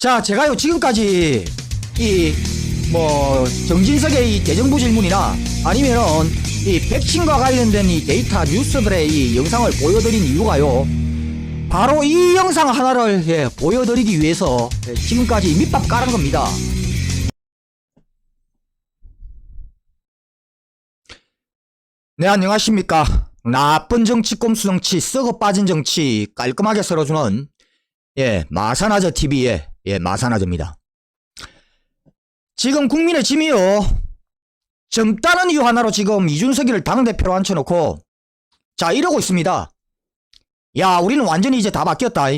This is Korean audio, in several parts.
자, 제가요 지금까지 정진석의 이 대정부 질문이나 아니면은 이 백신과 관련된 이 데이터 뉴스들의 이 영상을 보여드린 이유가요, 바로 이 영상 하나를 보여드리기 위해서 지금까지 밑밥 깔은 겁니다. 네, 안녕하십니까. 나쁜 정치, 꼼수 정치, 썩어 빠진 정치 깔끔하게 썰어주는 마사나저 TV의 마사나저입니다. 지금 국민의 짐이요, 젊다는 이유 하나로 지금 이준석이를 당대표로 앉혀놓고 자 이러고 있습니다. 야, 우리는 완전히 이제 다 바뀌었다.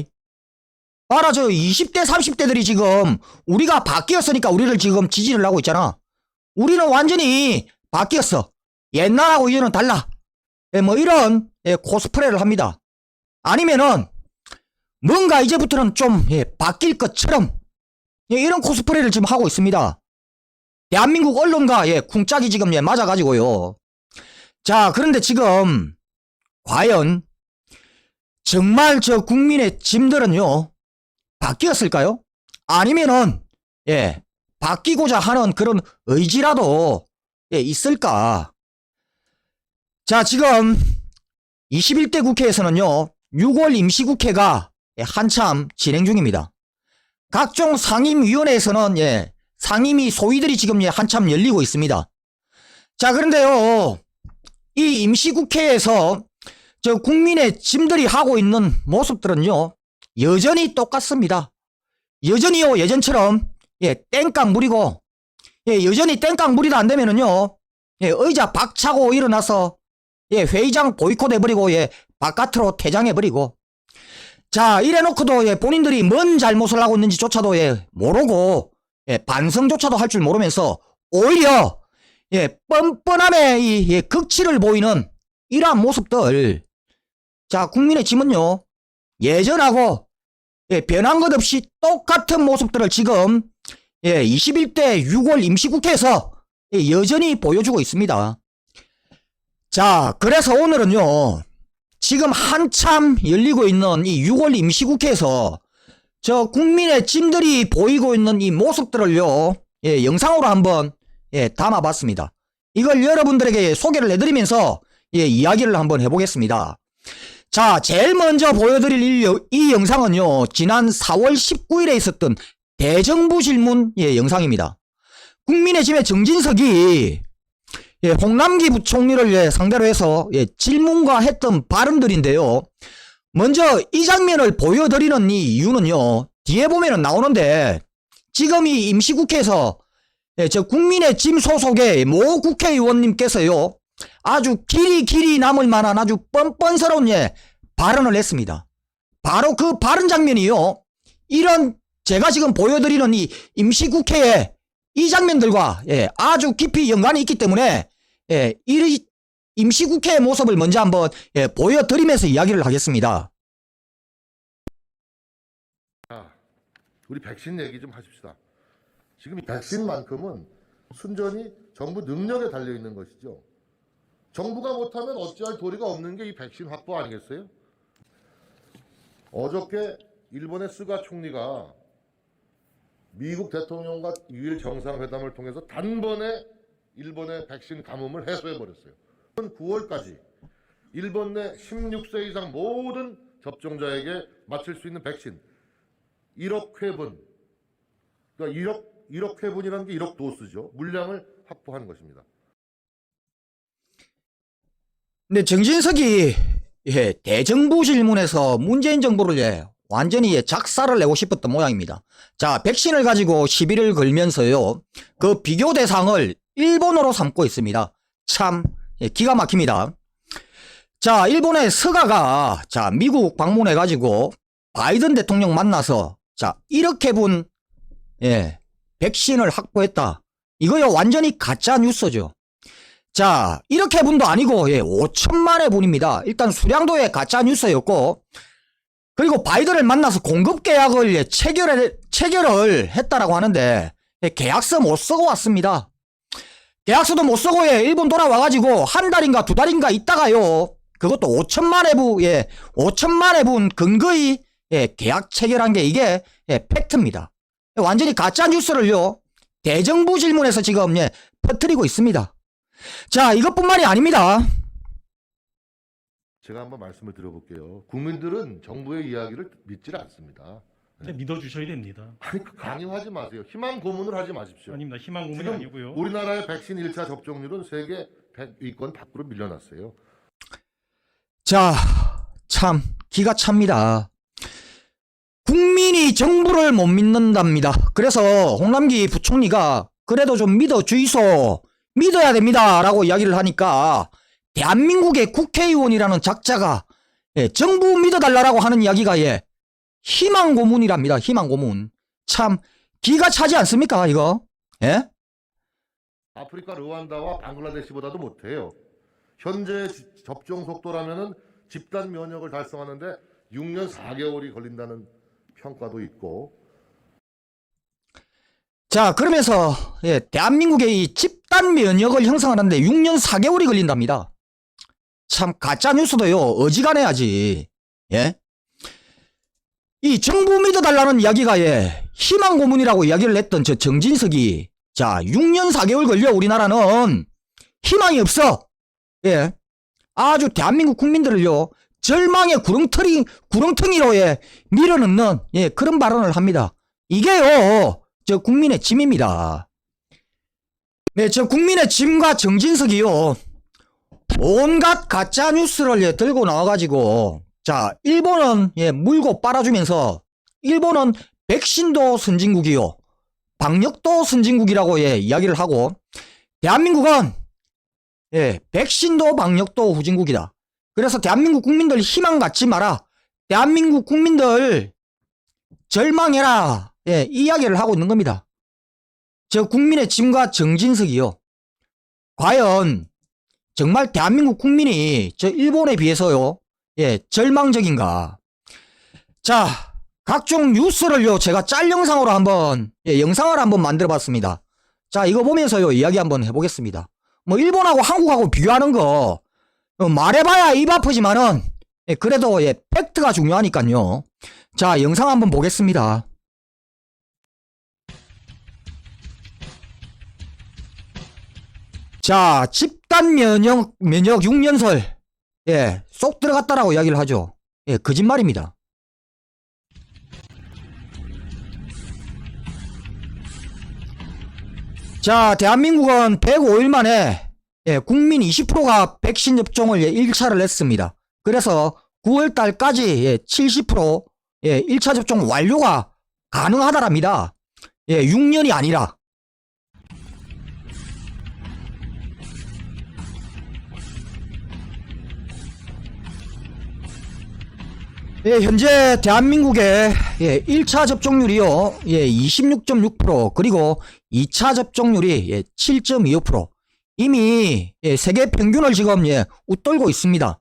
봐라, 저 20대 30대들이 지금 우리가 바뀌었으니까 우리를 지금 지지를 하고 있잖아. 우리는 완전히 바뀌었어. 옛날하고 이제는 달라. 뭐 이런 코스프레를 합니다. 아니면은 뭔가 이제부터는 좀 바뀔 것처럼 이런 코스프레를 지금 하고 있습니다. 대한민국 언론과 쿵짝이 지금 맞아가지고요. 자, 그런데 지금 과연 정말 저 국민의 짐들은요 바뀌었을까요? 아니면은 바뀌고자 하는 그런 의지라도 있을까? 자, 지금 21대 국회에서는요 6월 임시국회가 한참 진행 중입니다. 각종 상임위원회에서는 상임위 소위들이 지금 한참 열리고 있습니다. 자, 그런데요 이 임시국회에서 저 국민의 짐들이 하고 있는 모습들은요 여전히 똑같습니다. 여전히요 예전처럼 땡깡 부리고 여전히 땡깡 부리도 안 되면은요 의자 박차고 일어나서 회의장 보이콧 해버리고 바깥으로 퇴장해버리고, 자 이래놓고도 본인들이 뭔 잘못을 하고 있는지조차도 모르고 반성조차도 할 줄 모르면서 오히려 뻔뻔함의 극치를 보이는 이러한 모습들. 자, 국민의 짐은요 예전하고 변한 것 없이 똑같은 모습들을 지금 21대 6월 임시국회에서 여전히 보여주고 있습니다. 자, 그래서 오늘은요 지금 한참 열리고 있는 이 6월 임시국회에서 저 국민의 짐들이 보이고 있는 이 모습들을요 영상으로 한번 담아봤습니다. 이걸 여러분들에게 소개를 해드리면서 이야기를 한번 해보겠습니다. 자, 제일 먼저 보여드릴 이 영상은요 지난 4월 19일에 있었던 대정부 질문 영상입니다. 국민의 짐의 정진석이 홍남기 부총리를 상대로 해서 질문과 했던 발언들인데요. 먼저 이 장면을 보여드리는 이 이유는요 뒤에 보면은 나오는데, 지금 이 임시국회에서 저 국민의 짐 소속의 모 국회의원님께서요 아주 길이 남을 만한 아주 뻔뻔스러운 발언을 했습니다. 바로 그 발언 장면이요 이런 제가 지금 보여드리는 이 임시국회의 이 장면들과 아주 깊이 연관이 있기 때문에 이 임시국회의 모습을 먼저 한번 보여드리면서 이야기를 하겠습니다. 자, 우리 백신 얘기 좀 하십시다. 지금 이 백신만큼은 순전히 정부 능력에 달려있는 것이죠. 정부가 못하면 어찌할 도리가 없는 게 이 백신 확보 아니겠어요? 어저께 일본의 스가 총리가 미국 대통령과 6일 정상회담을 통해서 단번에 일본의 백신 가뭄을 해소해버렸어요. 9월까지 일본 내 16세 이상 모든 접종자에게 맞출 수 있는 백신 1억 회분, 그러니까 1억 회분이라는 게 1억 도스죠. 물량을 확보하는 것입니다. 근데 정진석이 대정부 질문에서 문재인 정부를 완전히 작살을 내고 싶었던 모양입니다. 자, 백신을 가지고 시비를 걸면서요 그 비교 대상을 일본어로 삼고 있습니다. 참 기가 막힙니다. 자, 일본의 스가가 자 미국 방문해 가지고 바이든 대통령 만나서 자 이렇게 분 백신을 확보했다. 이거요 완전히 가짜 뉴스죠. 자, 이렇게 분도 아니고 5천만의 분입니다. 일단 수량도의 가짜 뉴스였고, 그리고 바이든을 만나서 공급 계약을 체결을 했다라고 하는데 계약서 못 쓰고 왔습니다. 계약서도 못 쓰고 일본 돌아와가지고 한 달인가 두 달인가 있다가요 그것도 5천만의 분 근거의 계약 체결한 게 이게 팩트입니다. 완전히 가짜 뉴스를요 대정부 질문에서 지금 퍼뜨리고 있습니다. 자, 이것뿐만이 아닙니다. 제가 한번 말씀을 드려볼게요. 국민들은 정부의 이야기를 믿질 않습니다. 근데 믿어주셔야 됩니다. 아니, 강요하지 마세요. 희망 고문을 하지 마십시오. 아닙니다. 희망 고문이 지금 아니고요. 우리나라의 백신 1차 접종률은 세계 100위권 밖으로 밀려났어요. 자, 참 기가 찹니다. 국민이 정부를 못 믿는답니다. 그래서 홍남기 부총리가 그래도 좀 믿어주이소, 믿어야 됩니다 라고 이야기를 하니까 대한민국의 국회의원이라는 작자가 정부 믿어달라고 하는 이야기가 희망 고문이랍니다. 희망 고문. 참 기가 차지 않습니까 이거? 예? 아프리카 르완다와 방글라데시보다도 못해요. 현재 접종 속도라면은 집단 면역을 달성하는데 6년 4개월이 걸린다는 평가도 있고. 자, 그러면서 대한민국의 이 집단 면역을 형성하는데 6년 4개월이 걸린답니다. 참 가짜 뉴스도요 어지간해야지. 예? 이 정부 믿어달라는 이야기가 희망 고문이라고 이야기를 했던 저 정진석이 자 6년 4개월 걸려 우리나라는 희망이 없어. 예, 아주 대한민국 국민들을요 절망의 구렁텅이로 밀어넣는 그런 발언을 합니다. 이게요 저 국민의 짐입니다. 네, 저 국민의 짐과 정진석이요 온갖 가짜 뉴스를 들고 나와가지고 자 일본은 물고 빨아주면서 일본은 백신도 선진국이요 방역도 선진국이라고 이야기를 하고 대한민국은 백신도 방역도 후진국이다. 그래서 대한민국 국민들 희망 갖지 마라. 대한민국 국민들 절망해라. 이 이야기를 하고 있는 겁니다. 저 국민의 짐과 정진석이요. 과연 정말 대한민국 국민이 저 일본에 비해서요. 절망적인가. 자, 각종 뉴스를요 제가 짤 영상으로 한번 영상을 한번 만들어 봤습니다. 자, 이거 보면서요 이야기 한번 해보겠습니다. 뭐 일본하고 한국하고 비교하는 거 말해봐야 입 아프지만은 그래도 팩트가 중요하니까요. 자, 영상 한번 보겠습니다. 자, 집단 면역 6년설 쏙 들어갔다라고 이야기를 하죠. 거짓말입니다. 자, 대한민국은 105일 만에 국민 20%가 백신 접종을 1차를 했습니다. 그래서 9월달까지 70% 1차 접종 완료가 가능하다랍니다. 6년이 아니라. 현재 대한민국의 1차 접종률이요 26.6% 그리고 2차 접종률이 7.25% 이미 세계 평균을 지금 웃돌고 있습니다.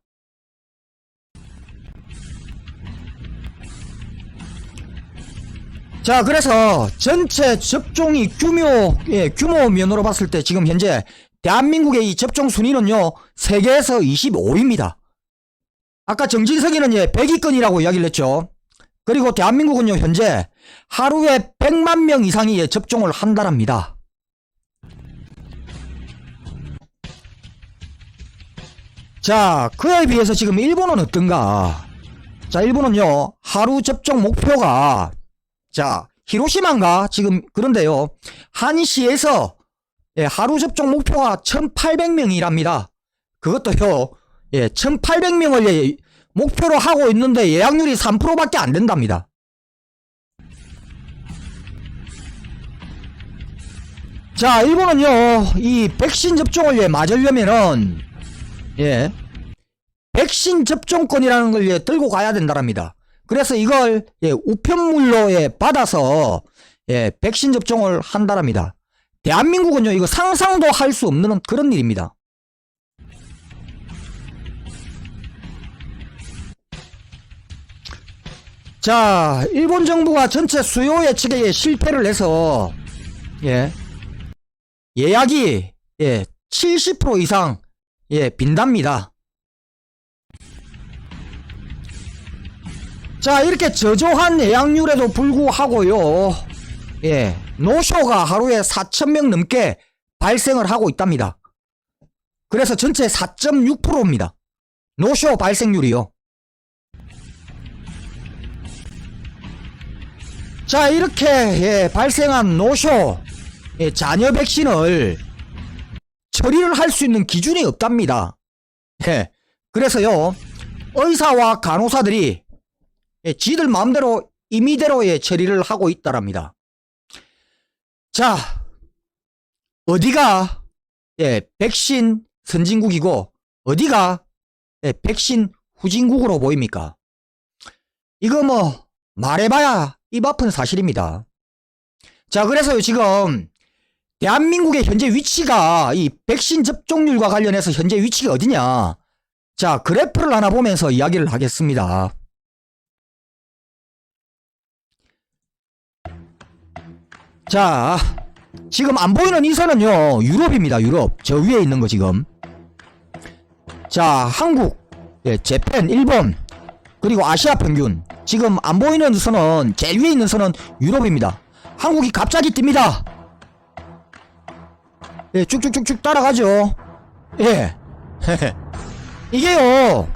자, 그래서 전체 접종이 규모 면으로 봤을 때 지금 현재 대한민국의 이 접종 순위는요 세계에서 25위입니다. 아까 정진석이는 100위권이라고 이야기를 했죠. 그리고 대한민국은요 현재 하루에 100만 명 이상이 접종을 한다랍니다. 자, 그에 비해서 지금 일본은 어떤가? 자, 일본은요 하루 접종 목표가 자 히로시마인가 지금 그런데요 한시에서 하루 접종 목표가 1800명이랍니다. 그것도요 1800명을 목표로 하고 있는데 예약률이 3%밖에 안 된답니다. 자, 일본은요 이 백신 접종을 맞으려면은 백신 접종권이라는 걸 들고 가야 된다랍니다. 그래서 이걸 우편물로 받아서 백신 접종을 한다랍니다. 대한민국은요 이거 상상도 할 수 없는 그런 일입니다. 자, 일본 정부가 전체 수요 예측에 실패를 해서 예약이 70% 이상 빈답니다. 자, 이렇게 저조한 예약률에도 불구하고요 예, 노쇼가 하루에 4,000명 넘게 발생을 하고 있답니다. 그래서 전체 4.6%입니다. 노쇼 발생률이요. 자, 이렇게 예, 발생한 노쇼 예, 잔여 백신을 처리를 할 수 있는 기준이 없답니다. 예, 그래서요 의사와 간호사들이 예, 지들 마음대로 임의대로의 처리를 하고 있다랍니다. 자, 어디가 예, 백신 선진국이고 어디가 예, 백신 후진국으로 보입니까? 이거 뭐 말해봐야 입 아픈 사실입니다. 자, 그래서요 지금 대한민국의 현재 위치가 이 백신 접종률과 관련해서 현재 위치가 어디냐, 자 그래프를 하나 보면서 이야기를 하겠습니다. 자, 지금 안 보이는 이 선은요 유럽입니다. 유럽 저 위에 있는 거 지금. 자, 한국, 예, 재팬, 일본, 그리고 아시아 평균. 지금 안 보이는 선은, 제일 위에 있는 선은 유럽입니다. 한국이 갑자기 뜹니다. 예, 쭉쭉쭉쭉 따라가죠. 예. 이게요.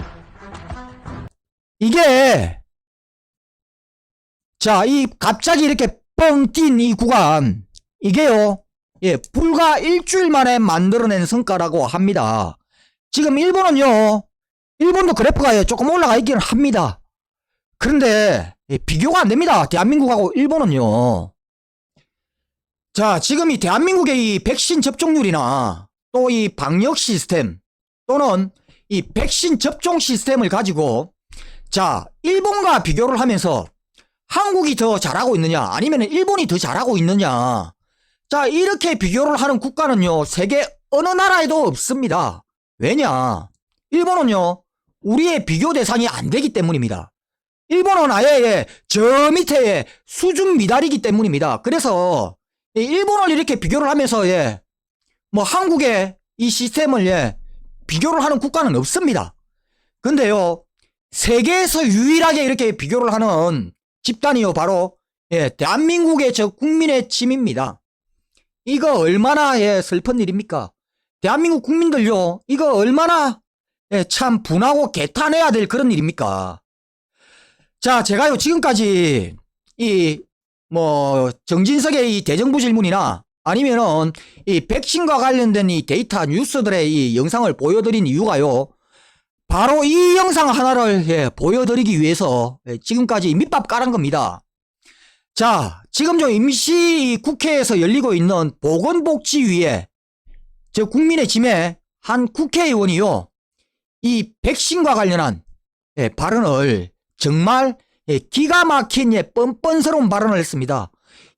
이게, 자, 이 갑자기 이렇게 뻥 뛴 이 구간, 이게요. 예, 불과 일주일 만에 만들어낸 성과라고 합니다. 지금 일본은요, 일본도 그래프가 예, 조금 올라가 있기는 합니다. 그런데 예, 비교가 안 됩니다. 대한민국하고 일본은요. 자, 지금 이 대한민국의 이 백신 접종률이나 또 이 방역 시스템 또는 이 백신 접종 시스템을 가지고 자, 일본과 비교를 하면서 한국이 더 잘하고 있느냐 아니면 일본이 더 잘하고 있느냐, 자 이렇게 비교를 하는 국가는요 세계 어느 나라에도 없습니다. 왜냐, 일본은요 우리의 비교 대상이 안 되기 때문입니다. 일본은 아예 예, 저 밑에 예, 수준 미달이기 때문입니다. 그래서 예, 일본을 이렇게 비교를 하면서 예, 뭐 한국의 이 시스템을 예, 비교를 하는 국가는 없습니다. 근데요 세계에서 유일하게 이렇게 비교를 하는 집단이요 바로 예, 대한민국의 저 국민의 짐입니다. 이거 얼마나 예, 슬픈 일입니까? 대한민국 국민들요 이거 얼마나 예, 참 분하고 개탄해야 될 그런 일입니까? 자, 제가요 지금까지 이 뭐 정진석의 이 대정부 질문이나 아니면은 이 백신과 관련된 이 데이터 뉴스들의 이 영상을 보여드린 이유가요 바로 이 영상 하나를 예, 보여드리기 위해서 예, 지금까지 밑밥 깔은 겁니다. 자, 지금 저 임시 국회에서 열리고 있는 보건복지위에 저 국민의 짐에 한 국회의원이요 이 백신과 관련한 예, 발언을 정말 예, 기가 막힌 예, 뻔뻔스러운 발언을 했습니다.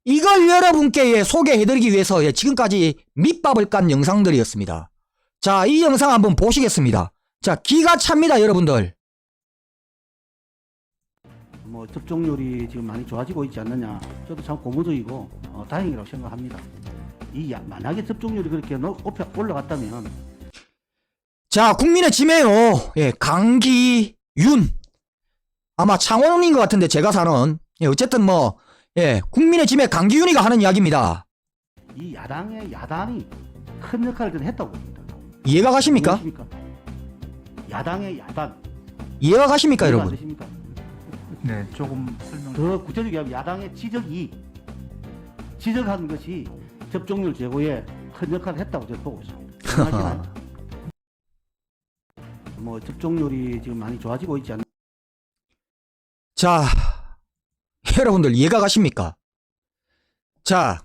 이걸 여러분께 예, 소개해드리기 위해서 예, 지금까지 밑밥을 깐 영상들이었습니다. 자, 이 영상 한번 보시겠습니다. 자, 기가 찹니다 여러분들. 뭐 접종률이 지금 많이 좋아지고 있지 않느냐, 저도 참 고무적이고 다행이라고 생각합니다. 만약에 접종률이 그렇게 올라갔다면, 자, 국민의 짐에요 예, 강기윤, 아마 창원인 것 같은데 제가 사는 예, 어쨌든 뭐 예, 국민의 짐에 강기윤이가 하는 이야기입니다. 이 야당이 큰 역할을 했다고 봅니다. 이해가 가십니까? 무엇입니까? 야당의 야당. 이해가 가십니까 이해가 안 여러분? 되십니까? 네, 조금 설명. 더 구체적으로 하면 야당의 지적한 것이 접종률 제고에 큰 역할을 했다고 저는 보고 있습니다. 동의하시나요? 뭐 접종률이 지금 많이 좋아지고 있지 않나. 자, 여러분들 이해가 가십니까? 자,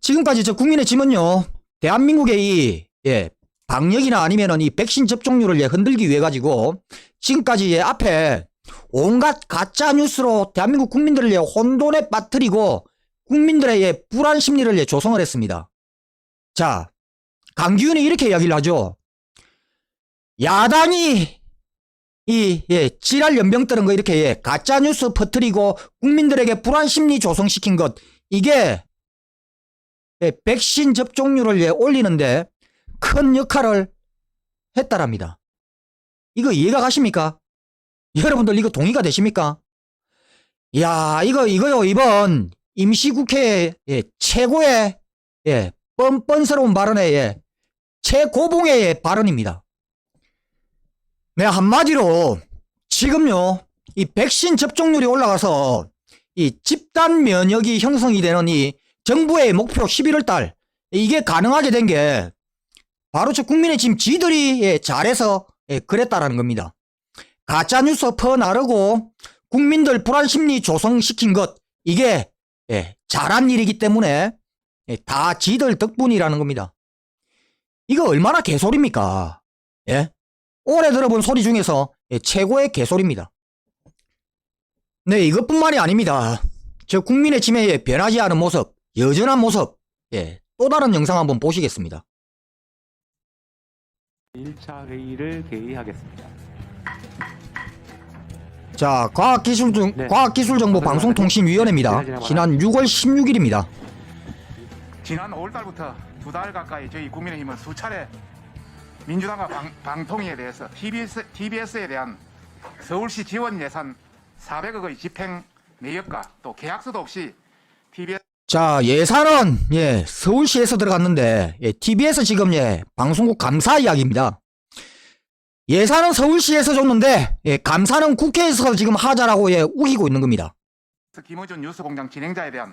지금까지 저 국민의 짐은요 대한민국의 이 예, 방역이나 아니면은 이 백신 접종률을 예, 흔들기 위해 가지고 지금까지 예, 앞에 온갖 가짜 뉴스로 대한민국 국민들을 예, 혼돈에 빠뜨리고 국민들의 예, 불안 심리를 예, 조성을 했습니다. 자, 강기훈이 이렇게 이야기를 하죠. 야당이 이 예, 지랄 연병 뜨는 거 이렇게 예, 가짜 뉴스 퍼뜨리고 국민들에게 불안 심리 조성시킨 것, 이게 예, 백신 접종률을 예, 올리는데 큰 역할을 했다랍니다. 이거 이해가 가십니까? 여러분들 이거 동의가 되십니까? 이야, 이거요, 임시국회의 최고의 뻔뻔스러운 발언의 최고봉의 발언입니다. 네, 한마디로 지금요 이 백신 접종률이 올라가서 이 집단 면역이 형성이 되는 이 정부의 목표 11월 달 이게 가능하게 된 게 바로 저 국민의힘 지들이 잘해서 그랬다라는 겁니다. 가짜뉴스 퍼나르고 국민들 불안심리 조성시킨 것 이게 잘한 일이기 때문에 다 지들 덕분이라는 겁니다. 이거 얼마나 개소리입니까? 예? 오래 들어본 소리 중에서 최고의 개소리입니다. 네, 이것뿐만이 아닙니다. 저 국민의힘의 변하지 않은 모습, 여전한 모습, 또 다른 영상 한번 보시겠습니다. 1차 회의를 개의하겠습니다. 자, 네. 과학기술정보방송통신위원회입니다. 지난 6월 16일입니다. 지난 5월달부터 2달 가까이 저희 국민의힘은 수차례 민주당과 방통위에 대해서 TBS에 대한 서울시 지원 예산 400억의 집행 내역과 또 계약서도 없이 TBS 자, 예산은 서울시에서 들어갔는데 TBS 지금 방송국 감사 이야기입니다. 예산은 서울시에서 줬는데 감사는 국회에서 지금 하자라고 우기고 있는 겁니다. 김어준 뉴스공장 진행자에 대한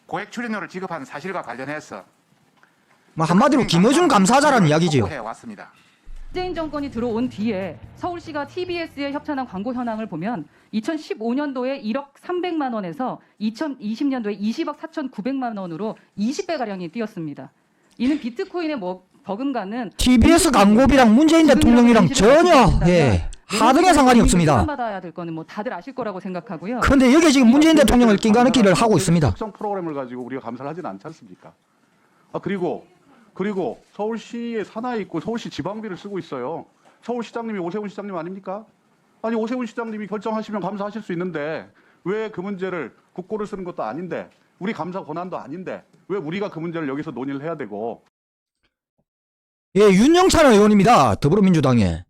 고액 출연료를 지급한 사실과 관련해서 뭐 한마디로 김어준 감사자라는 이야기지요. 왔습니다. 문재인 정권이 들어온 뒤에 서울시가 TBS에 협찬한 광고 현황을 보면 2015년도에 1억 300만 원에서 2020년도에 20억 4,900만 원으로 20배가량이 뛰었습니다. 이는 비트코인의 버금가는 TBS 광고비랑 문재인 대통령이랑 전혀 하등의 상관이 없습니다. 받아야 될 거는 뭐 다들 아실 거라고 생각하고요. 그런데 여기 지금 문재인 대통령을 낀가넣기를 하고 있습니다. 특성 프로그램을 가지고 우리가 감사를 하지는 않지 않습니까? 그리고 서울시에 산하에 있고 서울시 지방비를 쓰고 있어요. 서울시장님이 오세훈 시장님 아닙니까? 아니 오세훈 시장님이 결정하시면 감사하실 수 있는데 왜 그 문제를 국고를 쓰는 것도 아닌데 우리 감사 권한도 아닌데 왜 우리가 그 문제를 여기서 논의를 해야 되고. 윤영찬 의원입니다. 더불어민주당에.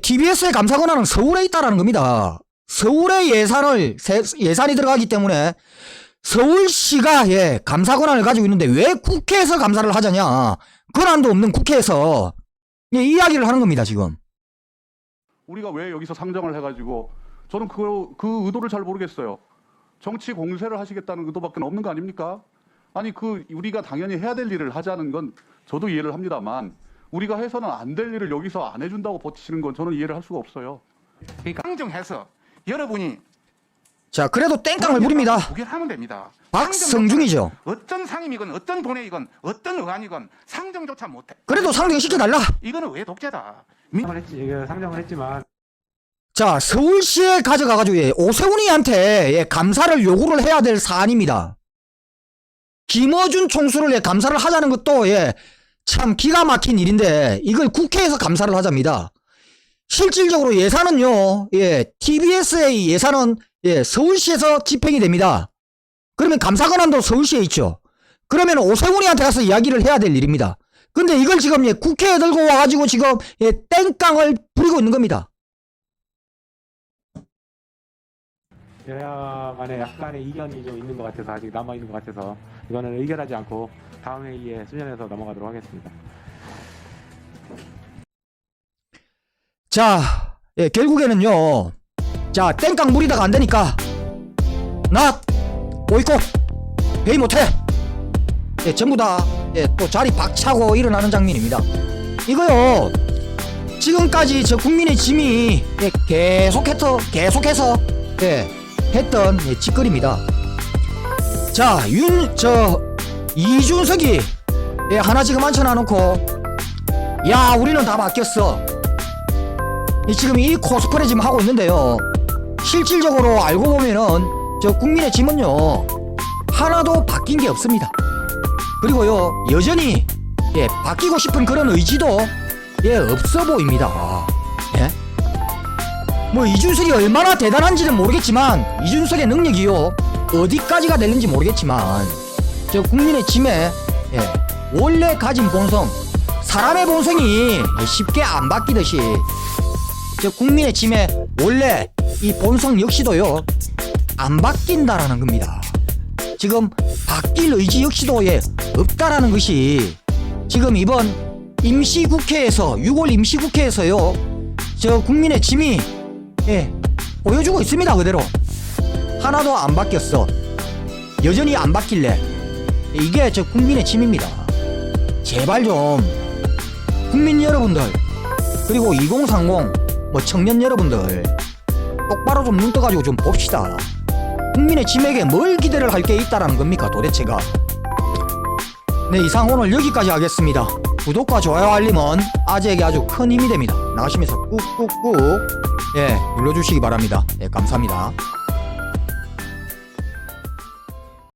TBS의 감사 권한은 서울에 있다라는 겁니다. 서울의 예산이 들어가기 때문에 서울시가 감사 권한을 가지고 있는데 왜 국회에서 감사를 하자냐. 권한도 없는 국회에서 이야기를 하는 겁니다. 지금. 우리가 왜 여기서 상정을 해가지고 저는 그 의도를 잘 모르겠어요. 정치 공세를 하시겠다는 의도밖에 없는 거 아닙니까? 아니 우리가 당연히 해야 될 일을 하자는 건 저도 이해를 합니다만 우리가 해서는 안 될 일을 여기서 안 해준다고 버티시는 건 저는 이해를 할 수가 없어요. 그러니까 상정해서 여러분이 자, 그래도 땡깡을 부립니다. 부결하면 됩니다. 박성중이죠. 어떤 상임이건 어떤 본회의건 어떤 의안이건 상정조차 못해. 그래도 상정시켜달라. 이거는 왜 독재다? 상정을 했지만 자, 서울시에 가져가가지고 오세훈이한테 감사를 요구를 해야 될 사안입니다. 김어준 총수를 감사를 하자는 것도 참 기가 막힌 일인데 이걸 국회에서 감사를 하자입니다. 실질적으로 예산은요, TBS의 예산은 서울시에서 집행이 됩니다. 그러면 감사 권한도 서울시에 있죠. 그러면 오세훈이한테 가서 이야기를 해야 될 일입니다. 근데 이걸 지금 국회에 들고 와가지고 지금 땡깡을 부리고 있는 겁니다. 여야 간에 약간의 이견이 좀 있는 것 같아서 아직 남아 있는 것 같아서 이거는 의결하지 않고 다음 회의에 수년해서 넘어가도록 하겠습니다. 자, 결국에는요. 자, 땡깡 부리다가 안 되니까 나 오이고 회의 못해. 전부 다 또 자리 박차고 일어나는 장면입니다. 이거요. 지금까지 저 국민의 짐이 계속해서 했던 짓거리입니다. 자, 이준석이 하나 지금 앉혀놔놓고 야, 우리는 다 바뀌었어. 지금 이 코스프레 지금 하고 있는데요. 실질적으로 알고 보면은 저 국민의 짐은요 하나도 바뀐 게 없습니다. 그리고요 여전히 바뀌고 싶은 그런 의지도 없어 보입니다. 뭐 이준석이 얼마나 대단한지는 모르겠지만 이준석의 능력이요 어디까지가 되는지 모르겠지만 저 국민의 짐에 원래 가진 본성, 사람의 본성이 쉽게 안 바뀌듯이 저 국민의 짐에 원래 이 본성 역시도요 안 바뀐다라는 겁니다. 지금 바뀔 의지 역시도 없다라는 것이 지금 이번 임시국회에서 6월 임시국회에서요 저 국민의 짐이 보여주고 있습니다. 그대로 하나도 안 바뀌었어. 여전히 안 바뀔래. 이게 저 국민의 짐입니다. 제발 좀 국민 여러분들 그리고 2030 뭐 청년 여러분들 똑바로 좀 눈 떠가지고 좀 봅시다. 국민의 짐에게 뭘 기대를 할 게 있다라는 겁니까 도대체가. 네, 이상 오늘 여기까지 하겠습니다. 구독과 좋아요 알림은 아재에게 아주 큰 힘이 됩니다. 나가시면서 꾹꾹꾹 눌러주시기 바랍니다. 네, 감사합니다.